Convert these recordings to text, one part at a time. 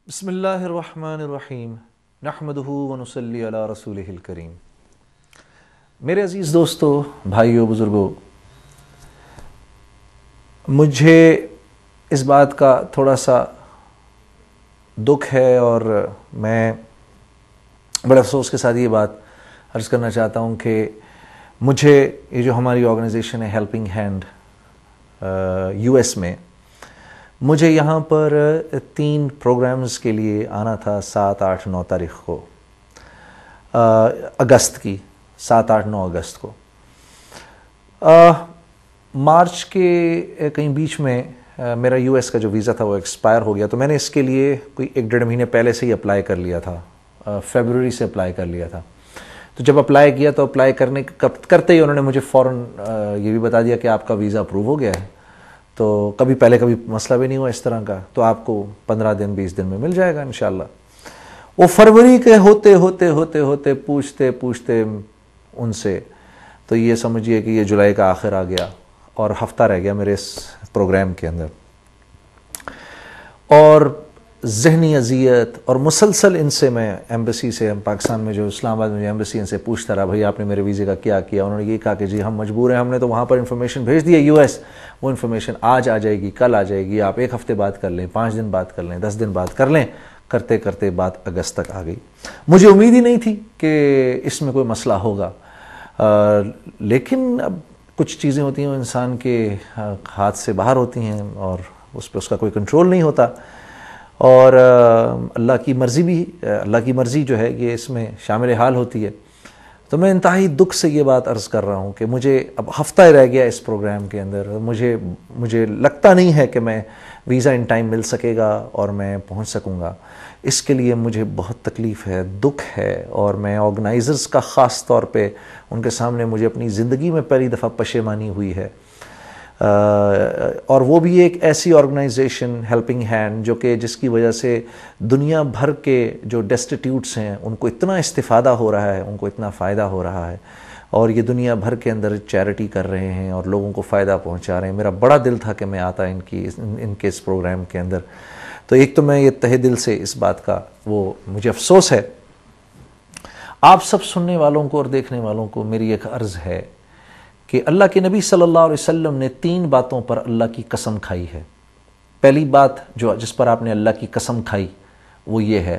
بسم اللہ الرحمن الرحیم نحمدہ ونصلی علی رسولہ الکریم۔ میرے عزیز دوستو، بھائیو، بزرگو، مجھے اس بات کا تھوڑا سا دکھ ہے اور میں بڑے افسوس کے ساتھ یہ بات عرض کرنا چاہتا ہوں کہ مجھے یہ جو ہماری آرگنائزیشن ہے ہیلپنگ ہینڈ یو ایس میں، مجھے یہاں پر 3 پروگرامز کے لیے آنا تھا 7، 8، 9 تاریخ کو، اگست کی 7، 8، 9 اگست کو۔ مارچ کے کہیں بیچ میں میرا یو ایس کا جو ویزا تھا وہ ایکسپائر ہو گیا، تو میں نے اس کے لیے کوئی 1، 1.5 مہینے پہلے سے ہی اپلائی کر لیا تھا، فیبروری سے اپلائی کر لیا تھا۔ تو جب اپلائی کیا تو اپلائی کرتے ہی انہوں نے مجھے فوراً یہ بھی بتا دیا کہ آپ کا ویزا اپروو ہو گیا ہے، تو پہلے کبھی مسئلہ بھی نہیں ہوا اس طرح کا، تو آپ کو 15 دن 20 دن میں مل جائے گا انشاءاللہ۔ وہ فروری کے ہوتے پوچھتے ان سے تو یہ سمجھیے کہ یہ جولائی کا آخر آ گیا اور ہفتہ رہ گیا میرے اس پروگرام کے اندر، اور ذہنی اذیت اور مسلسل ان سے میں ایمبیسی سے، پاکستان میں جو اسلام آباد میں جو ایمبیسی، ان سے پوچھتا رہا، بھائی آپ نے میرے ویزے کا کیا کیا؟ انہوں نے یہ کہا کہ جی ہم مجبور ہیں، ہم نے تو وہاں پر انفارمیشن بھیج دی ہے یو ایس، وہ انفارمیشن آج آ جائے گی، کل آ جائے گی، آپ 1 ہفتے بعد کر لیں، 5 دن بعد کر لیں، 10 دن بعد کر لیں۔ کرتے کرتے بات اگست تک آ گئی۔ مجھے امید ہی نہیں تھی کہ اس میں کوئی مسئلہ ہوگا، لیکن اب کچھ چیزیں ہوتی ہیں انسان کے ہاتھ سے باہر ہوتی ہیں اور اس پہ اس کا کوئی کنٹرول نہیں ہوتا، اور اللہ کی مرضی جو ہے یہ اس میں شامل حال ہوتی ہے۔ تو میں انتہائی دکھ سے یہ بات عرض کر رہا ہوں کہ مجھے اب ہفتہ رہ گیا اس پروگرام کے اندر، مجھے لگتا نہیں ہے کہ میں ویزا ان ٹائم مل سکے گا اور میں پہنچ سکوں گا۔ اس کے لیے مجھے بہت تکلیف ہے، دکھ ہے، اور میں آرگنائزرز کا خاص طور پہ ان کے سامنے مجھے اپنی زندگی میں پہلی دفعہ پشیمانی ہوئی ہے، اور وہ بھی ایک ایسی آرگنائزیشن ہیلپنگ ہینڈ جس کی وجہ سے دنیا بھر کے جو ڈیسٹیٹیوٹس ہیں ان کو اتنا استفادہ ہو رہا ہے، ان کو اتنا فائدہ ہو رہا ہے، اور یہ دنیا بھر کے اندر چیریٹی کر رہے ہیں اور لوگوں کو فائدہ پہنچا رہے ہیں۔ میرا بڑا دل تھا کہ میں آتا ان کے اس پروگرام کے اندر۔ تو ایک تو میں یہ تہہ دل سے اس بات کا مجھے افسوس ہے۔ آپ سب سننے والوں کو اور دیکھنے والوں کو میری ایک عرض ہے کہ اللہ کے نبی صلی اللہ علیہ وسلم نے 3 باتوں پر اللہ کی قسم کھائی ہے۔ پہلی بات جس پر آپ نے اللہ کی قسم کھائی وہ یہ ہے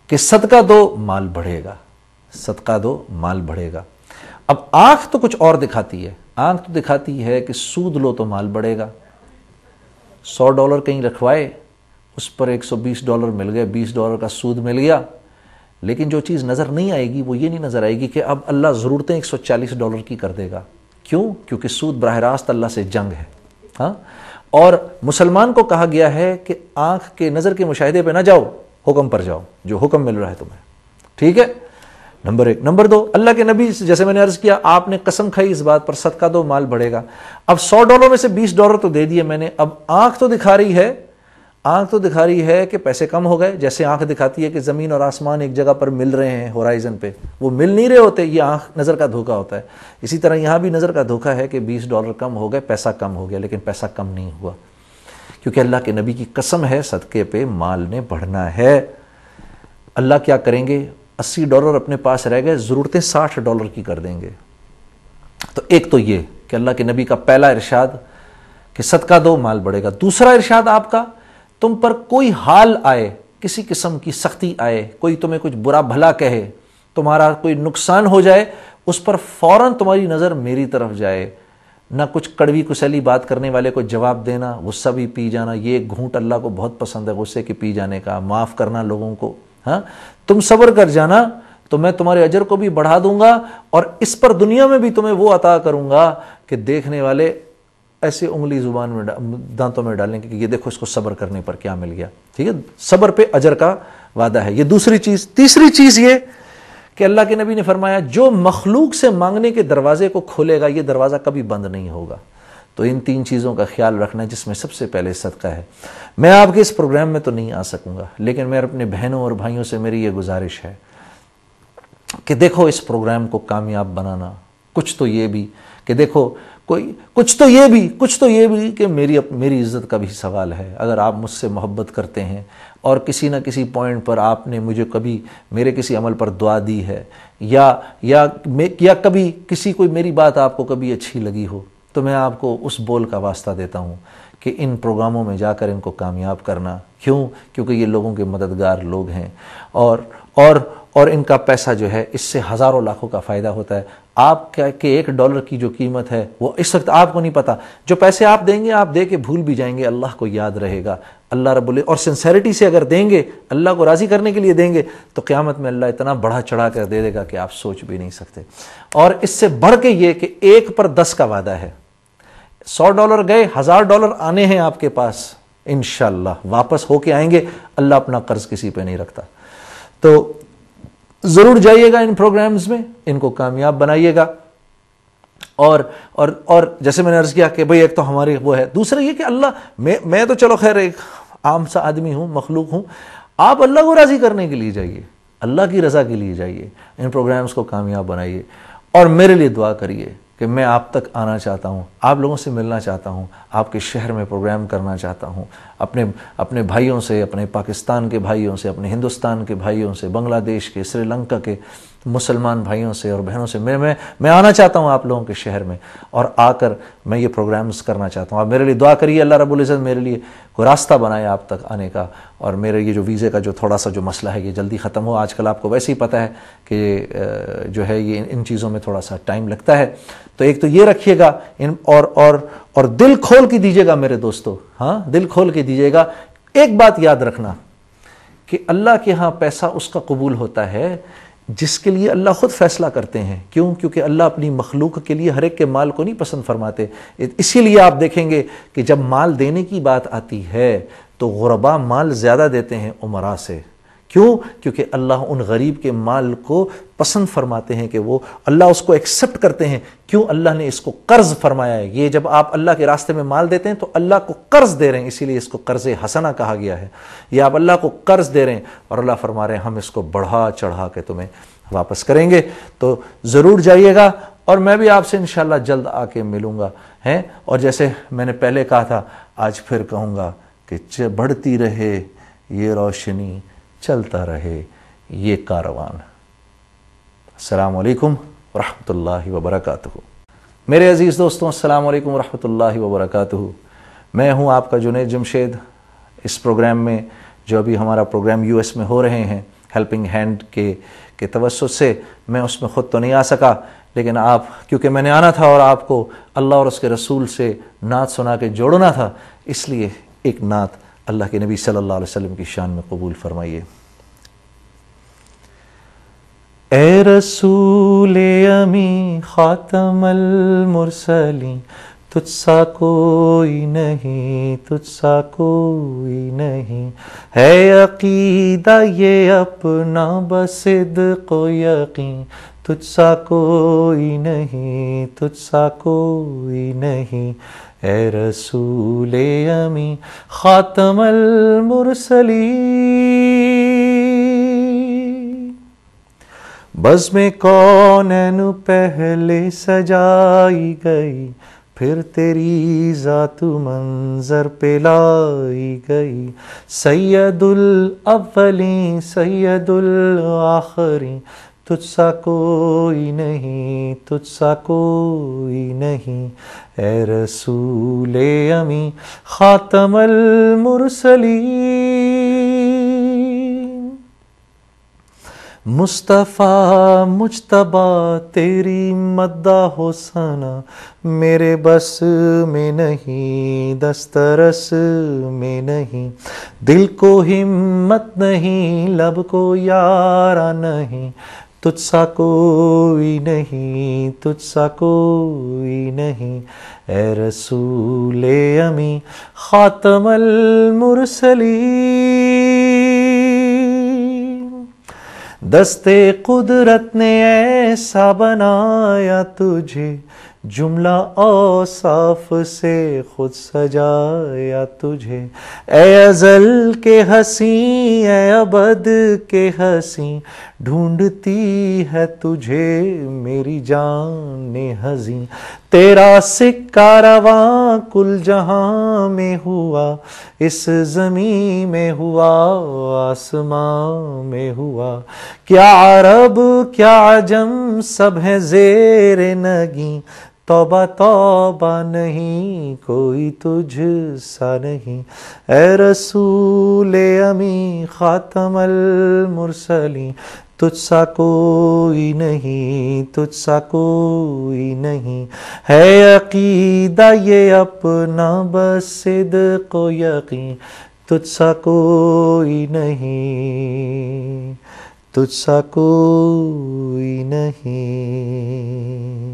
کہ صدقہ دو مال بڑھے گا، صدقہ دو مال بڑھے گا۔ اب آنکھ تو کچھ اور دکھاتی ہے، آنکھ تو دکھاتی ہے کہ سود لو تو مال بڑھے گا۔ $100 کہیں رکھوائے، اس پر $120 مل گئے، $20 کا سود مل گیا، لیکن جو چیز نظر نہیں آئے گی وہ یہ نہیں نظر آئے گی کہ اب اللہ ضرورتیں $140 کی کر دے گا۔ کیوں؟ کیونکہ سود براہ راست اللہ سے جنگ ہے۔ ہاں، اور مسلمان کو کہا گیا ہے کہ آنکھ کے نظر کے مشاہدے پہ نہ جاؤ، حکم پر جاؤ، جو حکم مل رہا ہے تمہیں، ٹھیک ہے؟ نمبر 1۔ نمبر 2، اللہ کے نبی جیسے میں نے عرض کیا، آپ نے قسم کھائی اس بات پر، صدقہ دو مال بڑھے گا۔ اب $100 میں سے $20 تو دے دیے میں نے، اب آنکھ تو دکھا رہی ہے کہ پیسے کم ہو گئے، جیسے آنکھ دکھاتی ہے کہ زمین اور آسمان ایک جگہ پر مل رہے ہیں ہورائزن پہ، وہ مل نہیں رہے ہوتے، یہ آنکھ نظر کا دھوکہ ہوتا ہے۔ اسی طرح یہاں بھی نظر کا دھوکہ ہے کہ $20 کم ہو گئے، پیسہ کم ہو گیا، لیکن پیسہ کم نہیں ہوا، کیونکہ اللہ کے نبی کی قسم ہے صدقے پہ مال نے بڑھنا ہے۔ اللہ کیا کریں گے؟ $80 اپنے پاس رہ گئے، ضرورتیں $60 کی کر دیں گے۔ تو ایک تو یہ کہ اللہ کے نبی کا پہلا ارشاد کہ صدقہ دو مال بڑھے گا۔ دوسرا ارشاد آپ کا، تم پر کوئی حال آئے، کسی قسم کی سختی آئے، کوئی تمہیں کچھ برا بھلا کہے، تمہارا کوئی نقصان ہو جائے، اس پر فوراً تمہاری نظر میری طرف جائے، نہ کچھ کڑوی کسیلی بات کرنے والے کو جواب دینا، غصہ بھی پی جانا، یہ ایک گھونٹ اللہ کو بہت پسند ہے غصے کے پی جانے کا، معاف کرنا لوگوں کو۔ ہاں، تم صبر کر جانا تو میں تمہارے اجر کو بھی بڑھا دوں گا، اور اس پر دنیا میں بھی تمہیں وہ عطا کروں گا کہ دیکھنے والے ایسے انگلی زبان میں دانتوں میں ڈالیں کہ یہ دیکھو اس کو صبر کرنے پر کیا مل گیا، ٹھیک ہے؟ صبر پہ اجر کا وعدہ ہے، یہ دوسری چیز۔ تیسری چیز یہ کہ اللہ کے نبی نے فرمایا جو مخلوق سے مانگنے کے دروازے کو کھولے گا یہ دروازہ کبھی بند نہیں ہوگا۔ تو ان 3 چیزوں کا خیال رکھنا، جس میں سب سے پہلے صدقہ ہے۔ میں آپ کے اس پروگرام میں تو نہیں آ سکوں گا، لیکن میں اپنے بہنوں اور بھائیوں سے میری یہ گزارش ہے کہ دیکھو اس پروگرام کو کامیاب بنانا، کچھ تو یہ بھی کہ دیکھو کچھ تو یہ بھی کہ میری عزت کا بھی سوال ہے۔ اگر آپ مجھ سے محبت کرتے ہیں اور کسی نہ کسی پوائنٹ پر آپ نے مجھے کبھی میرے کسی عمل پر دعا دی ہے یا کبھی کسی کوئی میری بات آپ کو کبھی اچھی لگی ہو، تو میں آپ کو اس بول کا واسطہ دیتا ہوں کہ ان پروگراموں میں جا کر ان کو کامیاب کرنا۔ کیوں؟ کیونکہ یہ لوگوں کے مددگار لوگ ہیں، اور ان کا پیسہ جو ہے اس سے ہزاروں لاکھوں کا فائدہ ہوتا ہے۔ آپ کے $1 کی جو قیمت ہے وہ اس وقت آپ کو نہیں پتا، جو پیسے آپ دیں گے آپ دے کے بھول بھی جائیں گے، اللہ کو یاد رہے گا، اللہ رب اور سنسیریٹی سے اگر دیں گے، اللہ کو راضی کرنے کے لیے دیں گے، تو قیامت میں اللہ اتنا بڑھا چڑھا کر دے گا کہ آپ سوچ بھی نہیں سکتے۔ اور اس سے بڑھ کے یہ کہ 1 پر 10 کا وعدہ ہے، $100 گئے، $1000 آنے ہیں آپ کے پاس، انشاءاللہ واپس ہو کے آئیں گے۔ اللہ اپنا قرض کسی پہ نہیں رکھتا۔ تو ضرور جائیے گا ان پروگرامز میں، ان کو کامیاب بنائیے گا۔ اور جیسے میں نے عرض کیا کہ بھئی ایک تو ہماری وہ ہے، دوسرا یہ کہ اللہ میں تو چلو خیر ایک عام سا آدمی ہوں، مخلوق ہوں، آپ اللہ کو راضی کرنے کے لیے جائیے، اللہ کی رضا کے لیے جائیے، ان پروگرامز کو کامیاب بنائیے، اور میرے لیے دعا کریے کہ میں آپ تک آنا چاہتا ہوں، آپ لوگوں سے ملنا چاہتا ہوں، آپ کے شہر میں پروگرام کرنا چاہتا ہوں، اپنے بھائیوں سے، اپنے پاکستان کے بھائیوں سے، اپنے ہندوستان کے بھائیوں سے، بنگلہ دیش کے، سری لنکا کے مسلمان بھائیوں سے اور بہنوں سے میں آنا چاہتا ہوں آپ لوگوں کے شہر میں، اور آ کر میں یہ پروگرامز کرنا چاہتا ہوں۔ آپ میرے لیے دعا کریے، اللہ رب العزت میرے لیے کوئی راستہ بنائے آپ تک آنے کا، اور میرے یہ جو ویزے کا جو تھوڑا سا جو مسئلہ ہے یہ جلدی ختم ہو۔ آج کل آپ کو ویسے ہی پتہ ہے کہ جو ہے یہ ان چیزوں میں تھوڑا سا ٹائم لگتا ہے، تو ایک تو یہ رکھیے گا، اور دل کھول کے دیجیے گا میرے دوستو، ہاں دل کھول کے دیجیے گا۔ ایک بات یاد رکھنا کہ اللہ کے ہاں پیسہ اس کا قبول ہوتا ہے جس کے لیے اللہ خود فیصلہ کرتے ہیں۔ کیوں؟ کیونکہ اللہ اپنی مخلوق کے لیے ہر ایک کے مال کو نہیں پسند فرماتے۔ اسی لیے آپ دیکھیں گے کہ جب مال دینے کی بات آتی ہے تو غربا مال زیادہ دیتے ہیں عمراء سے۔ کیوں؟ کیونکہ اللہ ان غریب کے مال کو پسند فرماتے ہیں کہ وہ اللہ اس کو ایکسپٹ کرتے ہیں۔ کیوں؟ اللہ نے اس کو قرض فرمایا ہے۔ یہ جب آپ اللہ کے راستے میں مال دیتے ہیں تو اللہ کو قرض دے رہے ہیں، اسی لیے اس کو قرض حسنہ کہا گیا ہے۔ یہ آپ اللہ کو قرض دے رہے ہیں اور اللہ فرما رہے ہیں ہم اس کو بڑھا چڑھا کے تمہیں واپس کریں گے۔ تو ضرور جائیے گا، اور میں بھی آپ سے انشاءاللہ جلد آ کے ملوں گا ہیں۔ اور جیسے میں نے پہلے کہا تھا آج پھر کہوں گا کہ بڑھتی رہے یہ روشنی، چلتا رہے یہ کاروان۔ السلام علیکم ورحمۃ اللہ وبرکاتہ۔ میرے عزیز دوستوں، السلام علیکم ورحمۃ اللہ وبرکاتہ۔ میں ہوں آپ کا جنید جمشید۔ اس پروگرام میں جو ابھی ہمارا پروگرام US میں ہو رہے ہیں ہیلپنگ ہینڈ کے توسط سے، میں اس میں خود تو نہیں آ سکا، لیکن کیونکہ میں نے آنا تھا اور آپ کو اللہ اور اس کے رسول سے نعت سنا کے جوڑنا تھا، اس لیے ایک نعت اللہ کے نبی صلی اللہ علیہ وسلم کی شان میں قبول فرمائیے۔ اے رسول امی خاتم المرسلین، تجھ سا کوئی نہیں، تجھ سا کوئی نہیں، ہے عقیدہ یہ اپنا بصدق و یقین، تجھ سا کوئی نہیں، تجھ سا کوئی نہیں، اے رسول امی خاتم المرسلین۔ بزم کونین پہلے سجائی گئی، پھر تیری ذات منظر پہ لائی گئی، سید الاولین سید الآخرین، تجھ سا کوئی نہیں، تجھ سا کوئی نہیں، اے رسول امی خاتم المرسلین۔ مصطفیٰ مجتبیٰ تیری مدح و ثنا میرے بس میں نہیں، دسترس میں نہیں، دل کو ہمت نہیں، لب کو یارا نہیں، تجھ سا کوئی نہیں، تجھ سا کوئی نہیں، اے رسول امی خاتم المرسلین۔ دست قدرت نے ایسا بنایا تجھے، جملہ اوصاف سے خود سجایا تجھے، اے ازل کے ہنسی اے ابد کے ہنسی، ڈھونڈتی ہے تجھے میری جان ہزیں، تیرا سکہ رواں کل جہاں میں ہوا، اس زمین میں ہوا آسمان میں ہوا، کیا عرب کیا عجم سب ہیں زیر نگیں، توبہ توبہ نہیں کوئی تجھ سا نہیں، اے رسول امی خاتم المرسلین، تجھ سا کوئی نہیں، تجھ سا کوئی نہیں، ہے عقیدہ یہ اپنا بس صدق و یقین، تجھ سا کوئی نہیں، تجھ سا کوئی نہیں۔